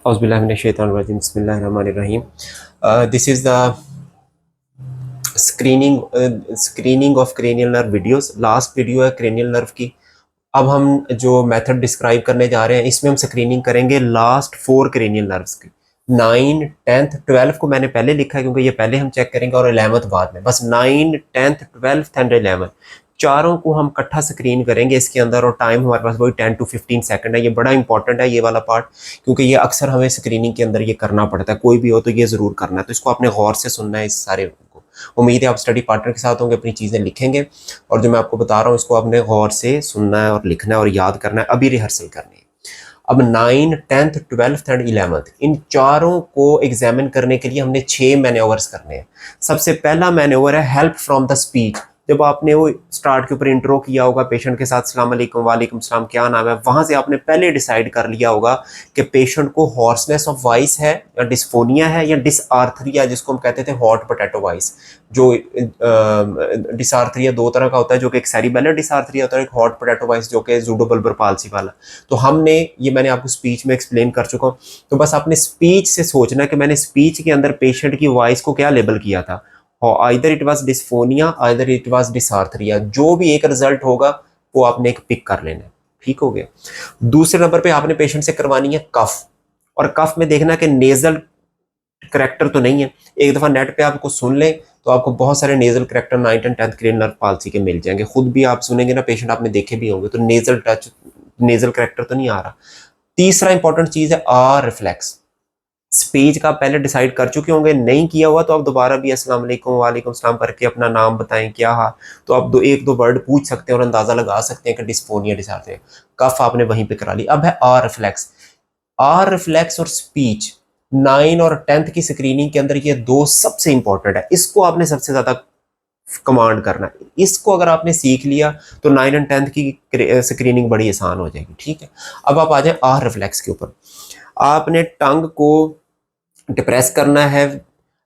औज़ुबिल्लाहिमिनश्शैतानिर्रजीम बिस्मिल्लाहिर्रहमानिर्रहीम। This is the screening of cranial nerve videos. Last video है cranial nerve की। अब हम जो मेथड डिस्क्राइब करने जा रहे हैं इसमें हम स्क्रीनिंग करेंगे लास्ट 4 क्रेनियल नर्व्स की। 9, 10th, 12 को मैंने पहले लिखा है क्योंकि ये पहले हम चेक करेंगे और 11th बाद में। बस 9, 10th, 12th एंड 11 चारों को हम इकट्ठा स्क्रीन करेंगे इसके अंदर, और टाइम हमारे पास वही 10 to 15 सेकंड है। ये बड़ा इंपॉर्टेंट है ये वाला पार्ट, क्योंकि ये अक्सर हमें स्क्रीनिंग के अंदर ये करना पड़ता है। कोई भी हो तो ये ज़रूर करना है, तो इसको आपने गौर से सुनना है इस सारे को। उम्मीद है आप स्टडी पार्टनर के साथ होंगे, अपनी चीज़ें लिखेंगे, और जो मैं आपको बता रहा हूँ इसको आपने गौर से सुनना है और लिखना है और याद करना है, अभी रिहर्सल करनी है। अब 9, 10th, 12th एंड 11th इन चारों को एग्जामिन करने के लिए हमने 6 मैन्योवर्स करने हैं। सबसे पहला मैन्योवर है हेल्प फ्रॉम द स्पीच। जब आपने वो स्टार्ट के ऊपर इंट्रो किया होगा पेशेंट के साथ, अस्सलाम वालेकुम, वालेकुम सलाम, क्या नाम है, वहां से आपने पहले डिसाइड कर लिया होगा कि पेशेंट को हॉर्सनेस ऑफ वॉइस है या डिस्फोनिया है या डिसआर्थरिया, जिसको हम कहते थे हॉट पोटैटो वॉइस। जो डिसआर्थरिया दो तरह का होता है, जो कि एक सेरिबेलर डिसआर्थरिया होता है, एक हॉट पोटैटो वॉइस जो कि ज़ूडोबल्बर पाल्सी वाला। तो हमने ये मैंने आपको स्पीच में एक्सप्लेन कर चुका हूँ। तो बस आपने स्पीच से सोचना कि मैंने स्पीच के अंदर पेशेंट की वॉइस को क्या लेबल किया था, either it was dysphonia, either it was dysarthria. जो भी एक रिजल्ट होगा वो आपने एक पिक कर लेना है। ठीक हो गया। दूसरे नंबर पे आपने पेशेंट से करवानी है कफ, और कफ में देखना कि नेजल करेक्टर तो नहीं है। एक दफा नेट पे आपको सुन लें तो आपको बहुत सारे nasal character 9th and 10th cranial nerve palsy के मिल जाएंगे। खुद भी आप सुनेंगे ना, पेशेंट आपने देखे भी होंगे, तो नेजल टच, नेजल करेक्टर तो नहीं आ रहा। तीसरा इंपॉर्टेंट चीज है आर रिफ्लेक्स। स्पीच का पहले डिसाइड कर चुके होंगे, नहीं किया हुआ तो आप दोबारा भी अस्सलाम वालेकुम, वालेकुम सलाम करके अपना नाम बताएं, क्या हाल, तो आप एक दो वर्ड पूछ सकते हैं और अंदाजा लगा सकते हैं कि डिस्फोनिया डिसआर्थरिया। कफ आपने वहीं पे करा ली। अब है आर रिफ्लेक्स। आर रिफ्लेक्स और स्पीच 9 और 10th की स्क्रीनिंग के अंदर ये दो सबसे इंपॉर्टेंट है। इसको आपने सबसे ज्यादा कमांड करना है। इसको अगर आपने सीख लिया तो 9 एंड 10th की स्क्रीनिंग बड़ी आसान हो जाएगी। ठीक है। अब आप आ जाए आर रिफ्लेक्स के ऊपर। आपने टंग को डिप्रेस करना है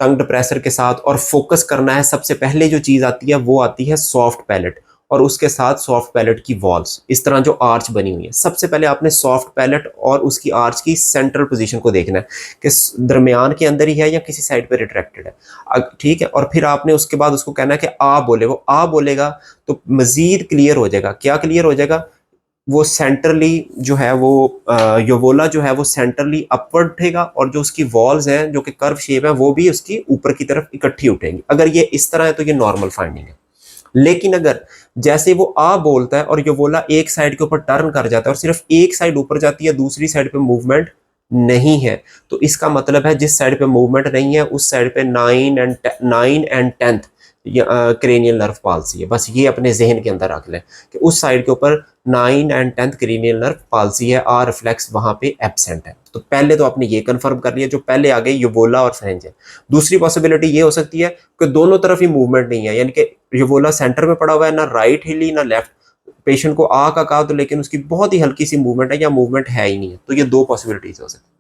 टंग डिप्रेसर के साथ, और फोकस करना है। सबसे पहले जो चीज आती है वो आती है सॉफ्ट पैलेट, और उसके साथ सॉफ्ट पैलेट की वॉल्स, इस तरह जो आर्च बनी हुई है। सबसे पहले आपने सॉफ्ट पैलेट और उसकी आर्च की सेंट्रल पोजीशन को देखना है कि दरमियान के अंदर ही है या किसी साइड पे रिट्रैक्टेड है। ठीक है। और फिर आपने उसके बाद उसको कहना है कि आ बोले। वो आ बोलेगा तो मजीद क्लियर हो जाएगा। क्या क्लियर हो जाएगा? वो सेंट्रली जो है वो योवोला जो है वो सेंट्रली अपवर्ड उठेगा, और जो उसकी वॉल्स हैं जो कि कर्व शेप है वो भी उसकी ऊपर की तरफ इकट्ठी उठेंगी। अगर ये इस तरह है तो ये नॉर्मल फाइंडिंग है। लेकिन अगर जैसे वो आ बोलता है और योवोला एक साइड के ऊपर टर्न कर जाता है और सिर्फ एक साइड ऊपर जाती है, दूसरी साइड पे मूवमेंट नहीं है, तो इसका मतलब है जिस साइड पे मूवमेंट नहीं है उस साइड पे 9 and 10th cranial nerve palsy है। बस ये अपने जहन के अंदर रख लें कि उस साइड के ऊपर 9 and 10th cranial nerve palsy है, आर रिफ्लेक्स वहां पे एब्सेंट है। तो पहले तो आपने ये कंफर्म कर लिया। जो पहले आ गई यूवोला और फ्रेंज है। दूसरी पॉसिबिलिटी ये हो सकती है कि दोनों तरफ ही मूवमेंट नहीं है, यानी कि यूवोला सेंटर में पड़ा हुआ है, ना राइट हिली ना लेफ्ट। पेशेंट को आ का कहा तो लेकिन उसकी बहुत ही हल्की सी मूवमेंट है या मूवमेंट है ही नहीं है। तो ये दो पॉसिबिलिटीज हो सकती है।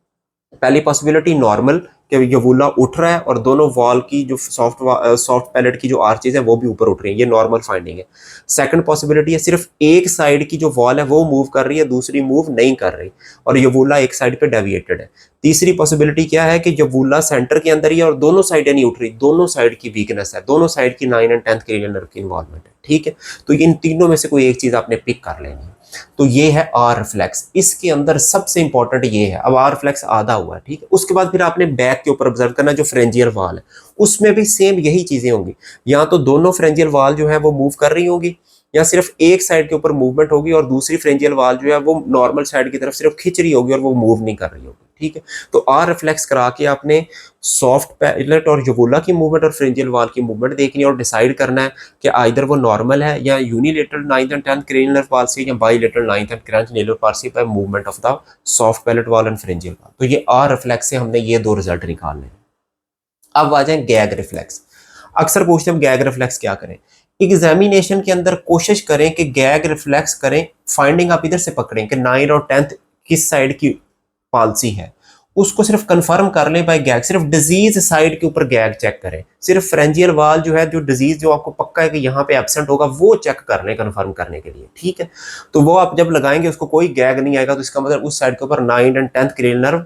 पहली पॉसिबिलिटी नॉर्मल कि यवुला उठ रहा है और दोनों वॉल की जो सॉफ्ट पैलेट की जो आर्चेज है वो भी ऊपर उठ रही है, ये नॉर्मल फाइंडिंग है। सेकंड पॉसिबिलिटी है सिर्फ एक साइड की जो वॉल है वो मूव कर रही है, दूसरी मूव नहीं कर रही, और यवुला एक साइड पे डेविएटेड है। तीसरी पॉसिबिलिटी क्या है कि यवुला सेंटर के अंदर ही है और दोनों साइडें नहीं उठ रही, दोनों साइड की वीकनेस है, दोनों साइड की 9 एंड 10th क्रेनियल नर्व की इन्वॉल्वमेंट है। ठीक है। तो इन तीनों में से कोई एक चीज आपने पिक कर लेनी है। तो ये है आर रिफ्लेक्स। इसके अंदर सबसे इंपॉर्टेंट ये है। अब आर रिफ्लेक्स आधा हुआ है। ठीक है। उसके बाद फिर आपने बैक के ऊपर ऑब्जर्व करना, जो फ्रेंजियल वाल है उसमें भी सेम यही चीजें होंगी। या तो दोनों फ्रेंजियल वाल जो है वो मूव कर रही होगी, या सिर्फ एक साइड के ऊपर मूवमेंट होगी और दूसरी फ्रेंजियल वाल जो है वो नॉर्मल साइड की तरफ सिर्फ खिंच रही होगी और वो मूव नहीं कर रही होगी। ठीक है। तो आर रिफ्लेक्स करा के आपने सॉफ्ट पैलेट और यूवुला की मूवमेंट और फ्रेंजियल वाल की मूवमेंट देखनी है और डिसाइड करना है कि आइदर वो नॉर्मल है या unilateral 9th and 10th cranial nerve palsy या bilateral 9th and 10th cranial palsy by movement of the soft palate wall and pharyngeal wall. तो ये आर रिफ्लेक्स से हमने ये दो रिजल्ट निकालने हैं। अब आ जाए गैग रिफ्लेक्स। अक्सर पूछते हैं गैग रिफ्लेक्स क्या करें। एग्जामिनेशन के अंदर कोशिश करें कि गैग रिफ्लेक्स करें। फाइंडिंग आप इधर से पकड़ें कि 9 और 10th किस साइड की पॉलिसी है, उसको सिर्फ कंफर्म कर लें बाय गैग। सिर्फ डिजीज साइड के ऊपर गैग चेक करें। सिर्फ फ्रेंजियल वाल जो है, जो डिजीज जो आपको पक्का है कि यहाँ पे एब्सेंट होगा, वो चेक कर लें कंफर्म करने के लिए। ठीक है। तो वो आप जब लगाएंगे उसको कोई गैग नहीं आएगा, तो इसका मतलब उस साइड के ऊपर 9 and 10th cranial nerve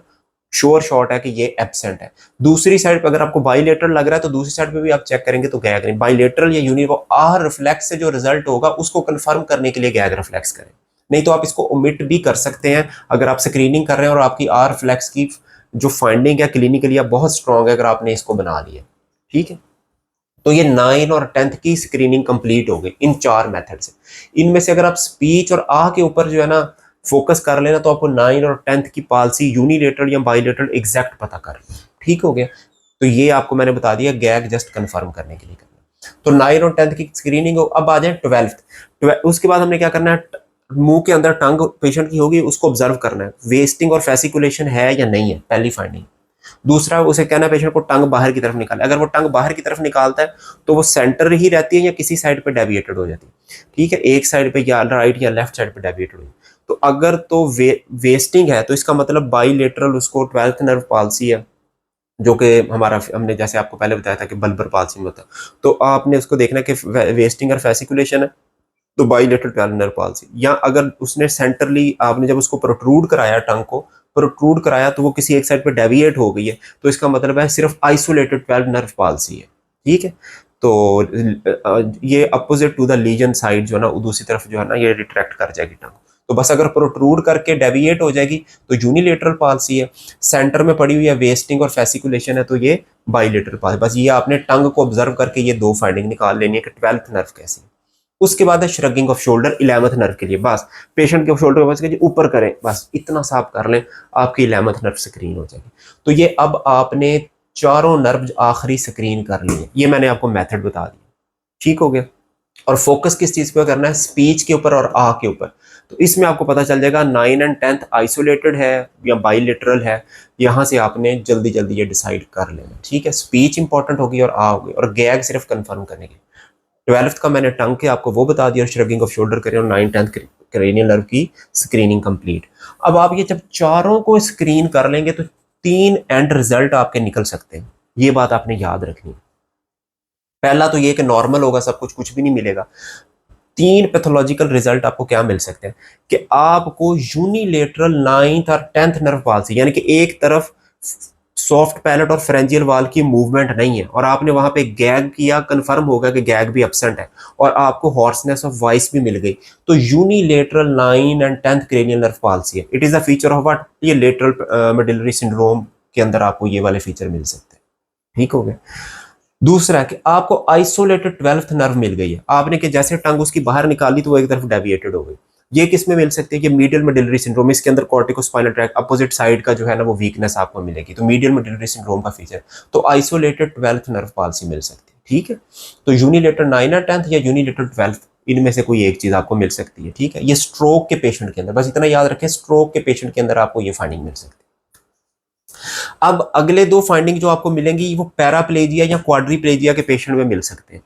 sure shot है कि ये एब्सेंट है। दूसरी साइड पे अगर आपको बाइलेटरल लग रहा है तो दूसरी साइड पे भी आप चेक करेंगे तो गैग नहीं, बाइलेटरल या यूनि आर रिफ्लेक्स से जो रिजल्ट होगा उसको कंफर्म करने के लिए गैग रिफ्लेक्स करें, नहीं तो आप इसको ओमिट भी कर सकते हैं अगर आप स्क्रीनिंग कर रहे हैं और आपकी आर रिफ्लेक्स की जो फाइंडिंग है क्लिनिकली बहुत स्ट्रांग है अगर आपने इसको बना लिया। ठीक है, तो ये 9 और 10th की स्क्रीनिंग कंप्लीट हो गई इन 4 मेथड से। इनमें से अगर आप स्पीच और आ के ऊपर जो है ना फोकस कर लेना तो आपको 9 और 10th की पॉलिसी यूनिलेटरल या बाइलेटरल एग्जैक्ट पता कर। ठीक हो गया, तो ये आपको मैंने बता दिया, गैग जस्ट कंफर्म करने के लिए करना। तो 9 और 10th की स्क्रीनिंग हो। अब आ जाए 12th। उसके बाद हमने क्या करना है, मुंह के अंदर टंग पेशेंट की होगी उसको ऑब्जर्व करना है, वेस्टिंग और फेसिकुलेशन है या नहीं है, पहली फाइंडिंग। दूसरा उसे कहना है पेशेंट को टंग बाहर की तरफ निकाले, अगर वो टंग बाहर की तरफ निकालता है तो वो सेंटर ही रहती है या किसी साइड पे डेविएटेड हो जाती है। ठीक है, एक साइड पे या राइट या लेफ्ट साइड पे डेविएटेड हुई। तो अगर तो वेस्टिंग है तो इसका मतलब बाइलेटरल उसको 12th नर्व पाल्सी है, जो कि हमारा हमने जैसे आपको पहले बताया था कि बल्बर पाल्सी में होता है। तो आपने उसको देखना कि वेस्टिंग और फेसिकुलेशन है तो बाइलेटरल 12th नर्व पाल्सी। या अगर उसने सेंटरली आपने जब उसको प्रोट्रूड कराया, टंग को प्रोट्रूड कराया तो वो किसी एक साइड पे डेविएट हो गई है तो इसका मतलब है सिर्फ आइसोलेटेड 12th नर्व पाल्सी है। ठीक है, तो ये opposite to the lesion side जो है ना दूसरी तरफ जो है ना ये रिट्रैक्ट कर जाएगी टंग। तो बस अगर प्रोट्रूड करके डेविएट हो जाएगी तो यूनिलेटरल पाल्सी है, सेंटर में पड़ी हुई है वेस्टिंग और फेसिकुलेशन है तो ये बाइलेटरल पाल्सी। बस ये आपने टंग को ऑब्जर्व करके ये 2 फाइंडिंग निकाल लेनी है कि 12th नर्व कैसी है। उसके बाद है shrugging off shoulder 11th nerve के लिए। बस पेशेंट के शोल्डर को बस ऊपर करें, बस इतना सा आप कर लें, आपकी 11th नर्व स्क्रीन हो जाएगी। तो ये अब आपने चारों नर्व आखिरी स्क्रीन कर ली है, ये मैंने आपको मेथड बता दिया। ठीक हो गया, और फोकस किस चीज पे करना है, स्पीच के ऊपर और आ के ऊपर। तो इसमें आपको पता चल जाएगा 9 एंड 10th आइसोलेटेड है या बाइलेटरल है, यहां से आपने जल्दी जल्दी ये डिसाइड कर लेना। ठीक है, स्पीच इंपॉर्टेंट होगी और आ होगी, और गैग सिर्फ कंफर्म करने की। 12th का मैंने टंग के आपको वो बता दिया, श्रगिंग ऑफ शोल्डर करें, और 9 10th क्रेनियल नर्व की स्क्रीनिंग कंप्लीट। अब आप ये जब चारों को स्क्रीन कर लेंगे तो 3 एंड रिजल्ट आपके निकल सकते हैं, ये बात आपने याद रखनी है। पहला तो ये कि नॉर्मल होगा सब कुछ, कुछ भी नहीं मिलेगा। 3 पैथोलॉजिकल रिजल्ट आपको क्या मिल सकते हैं कि आपको यूनिलेटरल 9th और 10th नर्व पाल्सी, यानी कि एक तरफ सॉफ्ट पैलेट और फ्रेंजियल वाल की मूवमेंट नहीं है और आपने वहां पे गैग किया, कंफर्म होगा कि गैग भी एब्सेंट है, और आपको हॉर्सनेस ऑफ वॉइस भी मिल गई, तो unilateral 9 and 10th cranial nerve palsy है। It is a feature of what, ये लेटरल मेडुलरी सिंड्रोम के अंदर आपको ये वाले फीचर मिल सकते हैं। ठीक हो गया। दूसरा कि आपको आइसोलेटेड 12th नर्व मिल गई है, आपने कि जैसे टंग उसकी बाहर निकाली तो वो एक तरफ डेविएटेड हो गई। ये किस में मिल सकती है कि मीडियल मेडुलरी सिंड्रोम, इसके अंदर कॉर्टिकोस्पाइनल ट्रैक्ट अपोजिट साइड का जो है ना वो वीकनेस आपको मिलेगी, तो मीडियल मेडुलरी सिंड्रोम का फीचर, तो आइसोलेटेड 12th नर्व पाल्सी मिल सकती है। ठीक है, तो यूनिलेटर 9 और 10th या यूनिलेटर 12th, इनमें से कोई एक चीज आपको मिल सकती है। ठीक है, ये स्ट्रोक के पेशेंट के अंदर, बस इतना याद रखें, स्ट्रोक के पेशेंट के अंदर आपको ये फाइंडिंग मिल सकती है। अब अगले 2 फाइंडिंग जो आपको मिलेंगी वो पैराप्लेजिया या क्वाड्रीप्लेजिया के पेशेंट में मिल सकते हैं।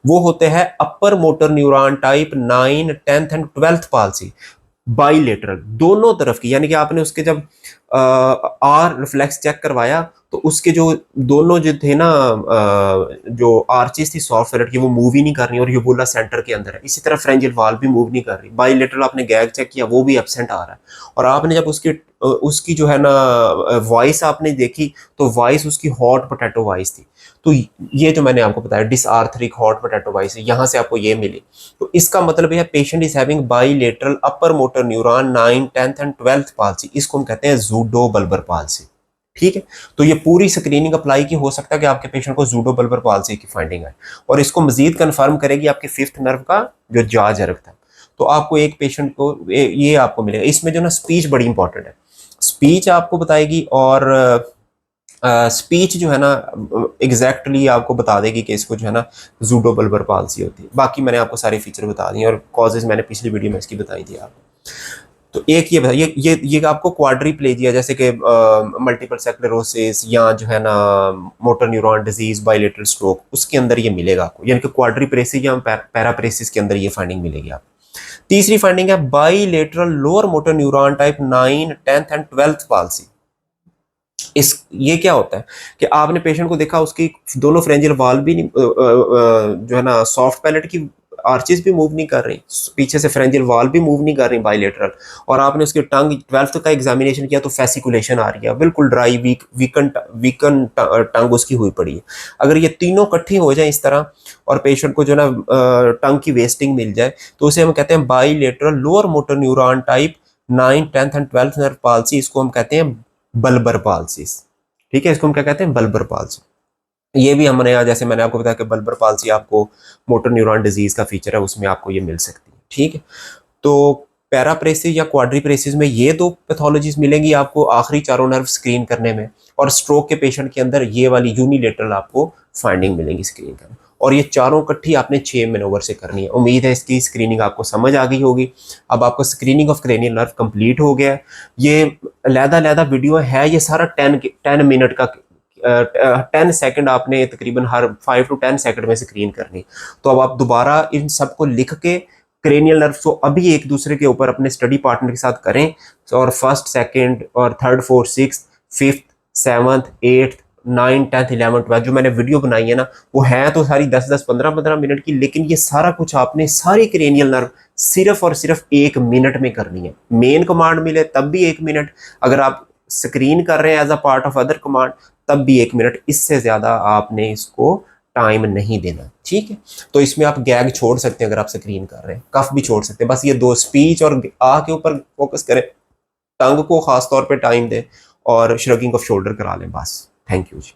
वो होते हैं upper motor neuron type 9 10th and 12th palsy, bilateral दोनों तरफ की, यानी कि आपने उसके जब आर रिफ्लेक्स चेक करवाया तो उसके जो दोनों जो थे ना जो आर्चिस थी सॉफ्ट पैलेट की वो मूव ही नहीं कर रही और यूबुला सेंटर के अंदर है, इसी तरह फ्रेंजियल वाल भी मूव नहीं कर रही। बाइलेटरल आपने गैग चेक किया वो भी एब्सेंट आ रहा है, और आपने जब उसकी जो है ना वॉइस आपने देखी तो वॉइस उसकी हॉट पोटैटो वॉइस थी। तो ये जो मैंने आपको बताया डिसआर्थरिक हॉट पोटैटो वॉइस है, यहाँ से आपको ये मिली, तो इसका मतलब है patient is having bilateral upper motor neuron 9 10th and 12th palsy, इसको हम कहते हैं जूडो बल्बर पाल्सी। ठीक है, तो ये पूरी स्क्रीनिंग अप्लाई की हो सकता है कि आपके पेशेंट को जूडो बल्बर पाल्सी की फाइंडिंग है, और इसको मजीद कंफर्म करेगी आपके 5th नर्व का जो जा जरक था। तो आपको एक पेशेंट को ये आपको मिलेगा। इसमें जो ना स्पीच बड़ी इंपॉर्टेंट है, स्पीच आपको बताएगी, और स्पीच जो है ना एग्जैक्टली आपको बता देगी कि इसको जो है ना जूडो बल्बर पाल्सी होती है। बाकी मैंने आपको सारे फीचर बता दिए और कॉजेज मैंने पिछली वीडियो में इसकी बताई थी आपको। तो एक ये आपको क्वाड्रीप्लेजिया जैसे कि मल्टीपल स्क्लेरोसिस या जो है ना motor neuron disease bilateral stroke, उसके अंदर ये मिलेगा आपको, यानी कि क्वाड्रीप्रेसिस या पैराप्रेसिस के अंदर ये फाइंडिंग मिलेगी आपको। तीसरी फाइंडिंग है bilateral lower motor neuron type 9 10th and 12th palsy. ये क्या होता है कि आपने पेशेंट को देखा उसकी दोनों फ्रेंजियल वाल भी जो है ना सॉफ्ट पैलेट की आर्चेस भी मूव नहीं कर रही, पीछे से फ्रेंजियल वॉल भी मूव नहीं कर रही बाइलेटरल, और आपने उसकी टंग 12th का एग्जामिनेशन किया तो फेसिकुलेशन आ रही है, बिल्कुल ड्राई वीकन टंग उसकी हुई पड़ी है। अगर ये तीनों इकट्ठी हो जाए इस तरह और पेशेंट को जो ना टंग की वेस्टिंग मिल जाए, तो उसे हम कहते हैं bilateral lower motor neuron type 9th 10th and 12th nerve palsy. इसको हम कहते हैं बल्बर पाल्सीज। ठीक है, इसको हम क्या कहते हैं, बल्बर पाल्सी। ये भी हमने यहाँ, जैसे मैंने आपको बताया कि बल्बर पाल्सी आपको मोटर न्यूरॉन डिजीज का फीचर है, उसमें आपको ये मिल सकती है। ठीक है, तो पैराप्रेसिस या क्वाड्रीप्रेसिस में ये दो पैथोलॉजीज मिलेंगी आपको आखिरी चारों नर्व स्क्रीन करने में, और स्ट्रोक के पेशेंट के अंदर ये वाली यूनिलेटरल आपको फाइंडिंग मिलेंगी स्क्रीन करने, और ये चारों इकट्ठी आपने 6 मिनट से करनी है। उम्मीद है इसकी स्क्रीनिंग आपको समझ आ गई होगी। अब आपको screening of cranial nerve complete हो गया है। ये लहदा वीडियो है, ये सारा 10 मिनट का 10 सेकंड आपने तकरीबन हर 5 to 10 सेकंड में स्क्रीन करनी। तो अब आप दोबारा इन सबको लिख के क्रेनियल नर्व को अभी एक दूसरे के ऊपर अपने स्टडी पार्टनर के साथ करें, और फर्स्ट सेकंड और third fourth six fifth seventh eighth 9 10 11 12 जो मैंने वीडियो बनाई है ना, वो है तो सारी 10 15 मिनट की, लेकिन ये सारा कुछ आपने सारी क्रेनियल नर्व सिर्फ और सिर्फ 1 मिनट में करनी है। मेन कमांड मिले तब भी 1 मिनट, अगर आप स्क्रीन कर रहे हैं as a part of other command तब भी 1 मिनट, इससे ज्यादा आपने इसको टाइम नहीं देना। ठीक है, तो इसमें आप गैग छोड़ सकते हैं, अगर आप स्क्रीन कर रहे हैं कफ भी छोड़ सकते हैं, बस ये दो स्पीच और आ के ऊपर फोकस करें, टंग को खास तौर पे टाइम दें और श्रगिंग ऑफ शोल्डर करा लें बस। Thank you ji.